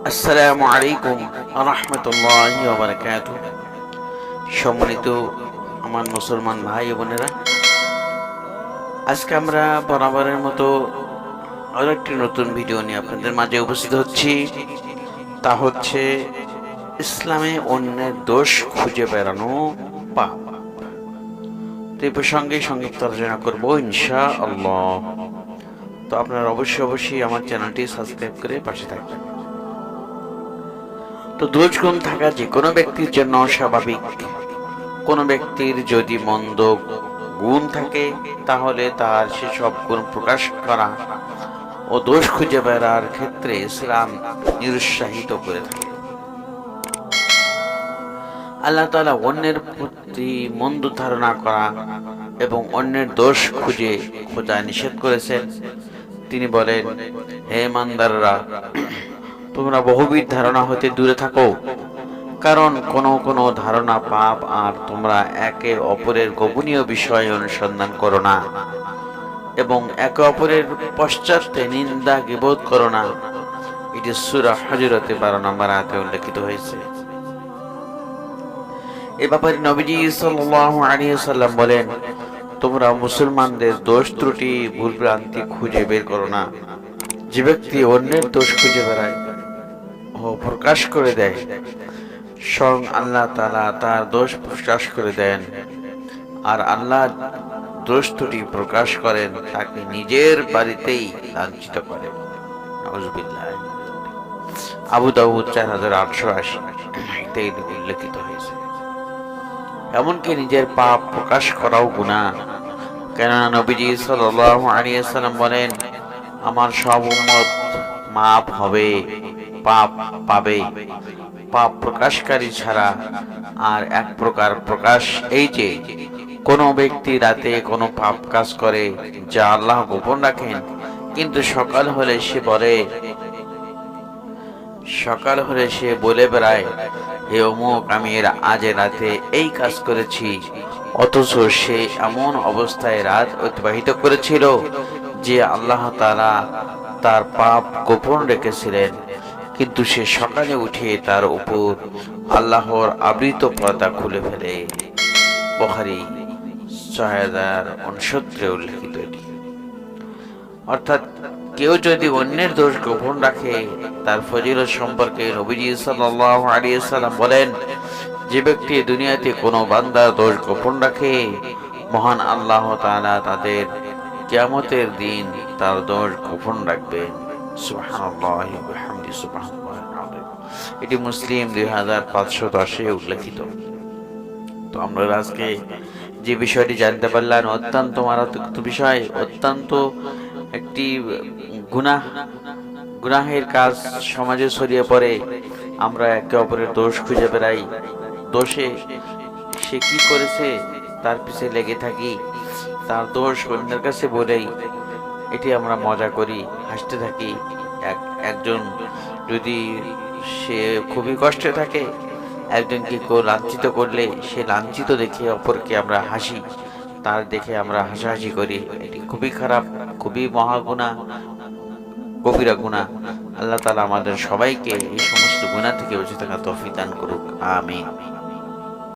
আসসালামু আলাইকুম রাহমাতুল্লাহি ওয়া বারাকাতুহু। সম্মানিত আমার মুসলমান ভাই ও বোনেরা, আজকে আমরা বরাবরের মতো আরো একটি নতুন ভিডিও নিয়ে আপনাদের মাঝে উপস্থিত হচ্ছি। তা হচ্ছে ইসলামে অন্যের দোষ খুঁজে বেড়ানো পাপ। তো এই প্রসঙ্গে সংক্ষিপ্ত আলোচনা করবো ইনশাআল্লাহ। তো আপনারা অবশ্যই আমার চ্যানেলটি সাবস্ক্রাইব করে পাশে থাকবেন। তো দোষ গুণ থাকা যে কোনো ব্যক্তির জন্য স্বাভাবিক। কোনো ব্যক্তির যদি মন্দ গুণ থাকে তাহলে তার সেসব গুণ প্রকাশ করা ও দোষ খুঁজে বেড়ার ক্ষেত্রে ইসলাম নিরুৎসাহিত করে থাকে। আল্লাহ তাআলা অন্যের প্রতি মন্দ ধারণা করা এবং অন্যের দোষ খোঁজা নিষেধ করেছেন। তিনি বলেন, হে ইমানদাররা, তোমরা বহুবিধ ধারণা হতে দূরে থাকো, কারণ কোনো ধারণা পাপ, আর তোমরা একে অপরের গোপনীয় বিষয় অনুসন্ধান করো না এবং একে অপরের পশ্চাতে নিন্দা গীবত করো না। এটি সূরা হুজুরাতে 12 নম্বর আয়াতে উল্লেখিত হয়েছে। এ ব্যাপারে নবীজি সাল্লাল্লাহু আলাইহি ওয়াসাল্লাম বলেন, তোমরা মুসলমানদের দোষ ত্রুটি ভুল ভ্রান্তি খুঁজে বের করো না। যে ব্যক্তি অন্যের দোষ খুঁজে বেড়ায় ও প্রকাশ করে দেয়, স্বয়ং আল্লাহ তাআলা তার দোষ প্রকাশ করে দেন, আর আল্লাহ দোষ ত্রুটি প্রকাশ করেন তাকে নিজের বাড়িতেই লাঞ্ছিত করেন। নাউযুবিল্লাহ। আবু দাউদ 4880 এতে উল্লেখিত হয়েছে। এমনকি নিজের পাপ প্রকাশ করাও গুনাহ। কেননা নবীজি সাল্লাল্লাহু আলাইহি ওয়াসাল্লাম বলেন, আমার সব উম্মত মাপ হবে, পাপ পাবে, পাপ প্রকাশকারী ছাড়া। আর এক প্রকার প্রকাশ এই যে কোনো ব্যক্তি রাতে কোনো পাপ কাজ করে যা আল্লাহ গোপন রাখেন, কিন্তু সকাল হলে সে বলে বেড়ায়, হে অমুক, আমি আজ রাতে এই কাজ করেছি, অথচ সে এমন অবস্থায় রাত অতিবাহিত করেছিল যে আল্লাহ তাআলা তার পাপ গোপন রেখেছিলেন, কিন্তু সে সকালে উঠে তার উপর আল্লাহর আবৃত পর্দা খুলে ফেলে। বুখারী 6069 উল্লেখিত এটি। অর্থাৎ কেউ যদি অন্যের দোষ গোপন রাখে, তার ফজিলত সম্পর্কে নবীজি সাল্লাল্লাহু আলাইহি ওয়াসাল্লাম বলেন, যে ব্যক্তি দুনিয়াতে কোনো বান্দার দোষ গোপন রাখে, মহান আল্লাহ তাআলা তাদের কিয়ামতের দিন তার দোষ গোপন রাখবেন। সুবহানাল্লাহি ওয়া বিহামদিহি, সুবহানাল্লাহিল আযীম। এটি মুসলিম 2510 উল্লেখিত। তো আমরা আজকে যে বিষয়টি জানতে পারলাম অত্যন্ত মারাত্মক বিষয়, অত্যন্ত একটি গুনাহের কাজ সমাজে ছড়িয়ে পড়ে। আমরা একে অপরের দোষ খুঁজে বেড়াই, দোষে সে কি করেছে তার পিছে লেগে থাকি, তার দোষ অন্যের কাছে বলেই এটি আমরা মজা করি, হাসতে থাকি। একজন যদি সে খুবই কষ্টে থাকে, একজনকে কেউ লাঞ্ছিত করলে সে লাঞ্ছিত দেখে অপরকে আমরা হাসি, তার দেখে আমরা হাসাহাসি করি। এটি খুবই খারাপ, খুবই মহাগুনাহ, কবিরা গুনাহ। আল্লাহ তাআলা আমাদের সবাইকে এই সমস্ত গুনাহ থেকে বেঁচে থাকার তৌফিক দান করুক। আমিন।